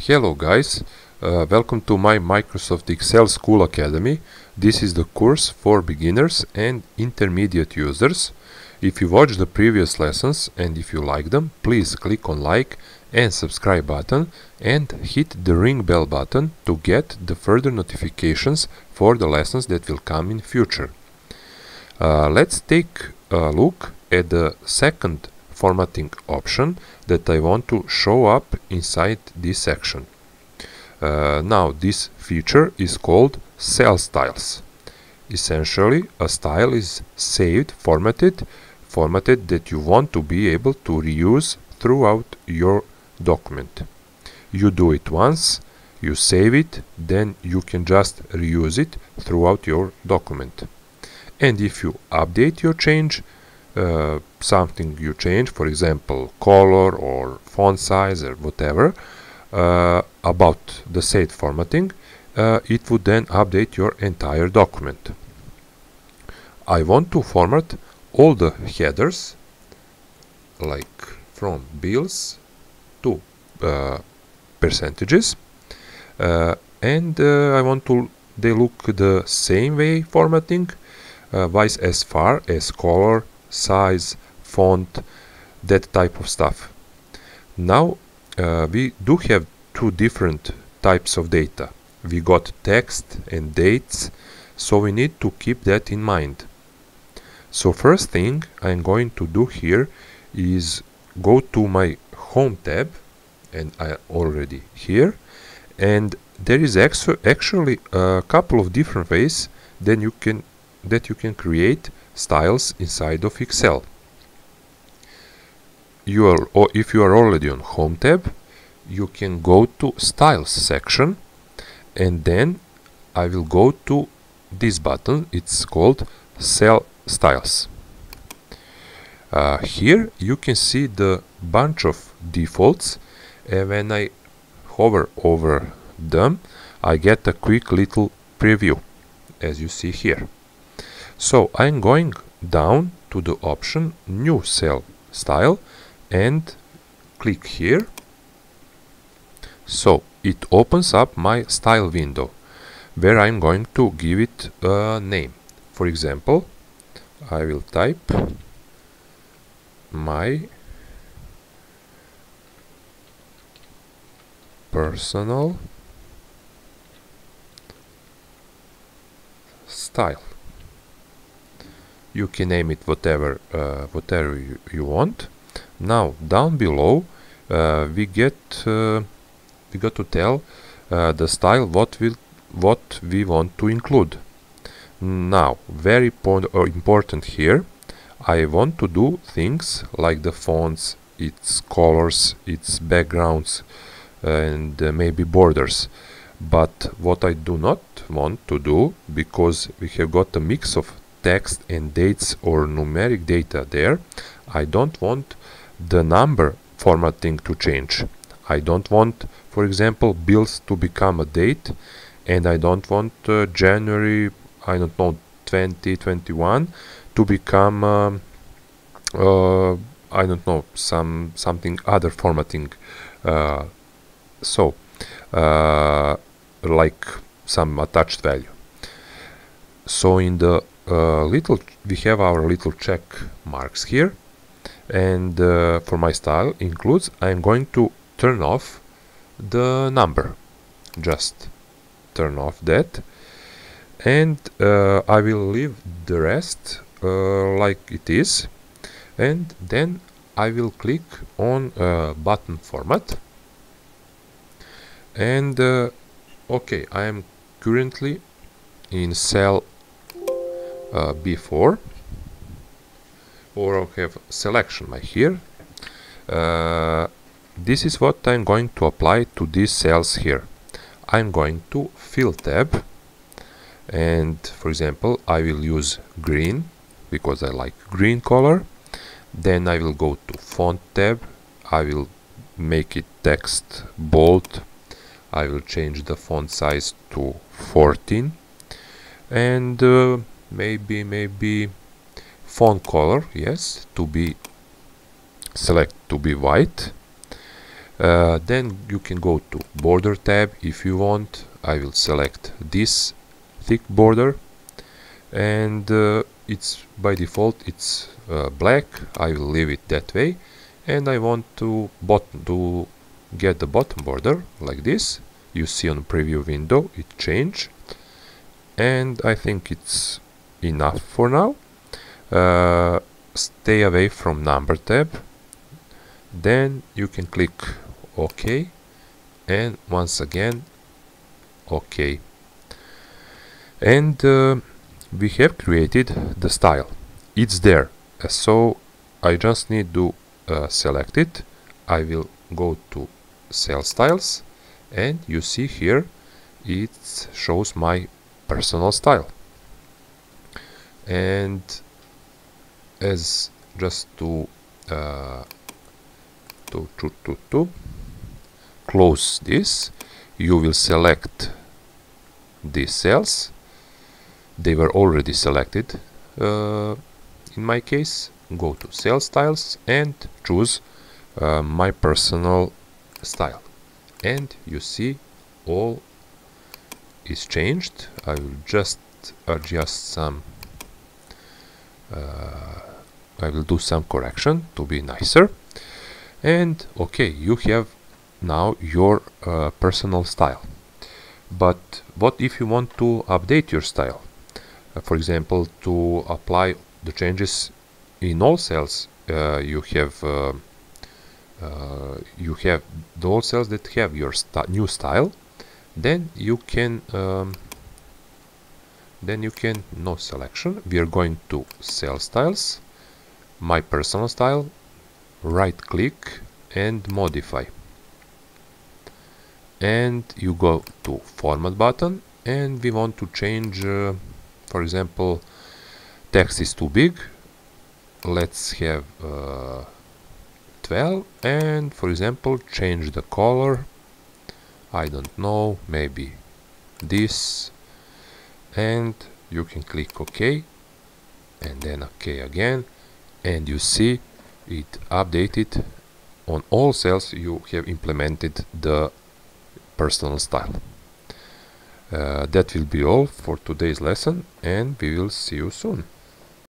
Hello guys, welcome to my Microsoft Excel School Academy. This is the course for beginners and intermediate users. If you watched the previous lessons and if you like them, please click on like and subscribe button and hit the ring bell button to get the further notifications for the lessons that will come in future. Let's take a look at the second formatting option that I want to show up inside this section. Now this feature is called cell styles. Essentially, a style is saved, formatted that you want to be able to reuse throughout your document. You do it once, you save it, then you can just reuse it throughout your document. And if you update your change, something you change, for example color or font size or whatever, about the said formatting, it would then update your entire document. I want to format all the headers, like from bills to percentages, and I want to they look the same way formatting, wise as far as color, size, font, that type of stuff. Now we do have two different types of data. We got text and dates, so we need to keep that in mind. So first thing I'm going to do here is go to my home tab, and I already here, and there is actually a couple of different ways that you can create styles inside of Excel. If you are already on home tab, you can go to styles section, and then I will go to this button. It's called cell styles. Here you can see the bunch of defaults, and when I hover over them, I get a quick little preview, as you see here. So I'm going down to the option new cell style and click here. So it opens up my style window where I'm going to give it a name. For example, I will type my personal style. You can name it whatever you want. Now down below we got to tell the style what we want to include. Now very important here, I want to do things like the fonts, its colors, its backgrounds, and maybe borders. But what I do not want to do, because we have got a mix of text and dates or numeric data there, I don't want the number formatting to change. I don't want, for example, bills to become a date, and I don't want January, I don't know, 2021 to become I don't know, something other formatting, like some attached value. So in the we have our little check marks here, and for my style includes, I'm going to turn off the number, just turn off that, and I will leave the rest like it is, and then I will click on button format, and okay, I am currently in cell B4, or I have selection right here. This is what I'm going to apply to these cells here. I'm going to fill tab, and for example I will use green because I like green color. Then I will go to font tab, I will make it text bold, I will change the font size to 14, and maybe font color, yes, to be white. Then you can go to border tab if you want. I will select this thick border, and it's by default it's black. I will leave it that way, and I want to get the bottom border like this. You see on the preview window it changed, and I think it's enough for now. Stay away from number tab, then you can click OK, and once again OK, and we have created the style. It's there, so I just need to select it. I will go to cell styles, and you see here it shows my personal style. And as just to close this, you will select these cells. They were already selected in my case. Go to cell styles and choose my personal style, and you see all is changed. I will just adjust some I will do some correction to be nicer, and okay, you have now your personal style. But what if you want to update your style? For example, to apply the changes in all cells, you have all cells that have your new style. Then you can no selection. We are going to cell styles, my personal style, right click and modify, and you go to format button, and we want to change for example, text is too big, let's have 12, and for example change the color, I don't know, maybe this, and you can click OK, and then OK again, and you see it updated on all cells. You have implemented the personal style. That will be all for today's lesson, and we will see you soon.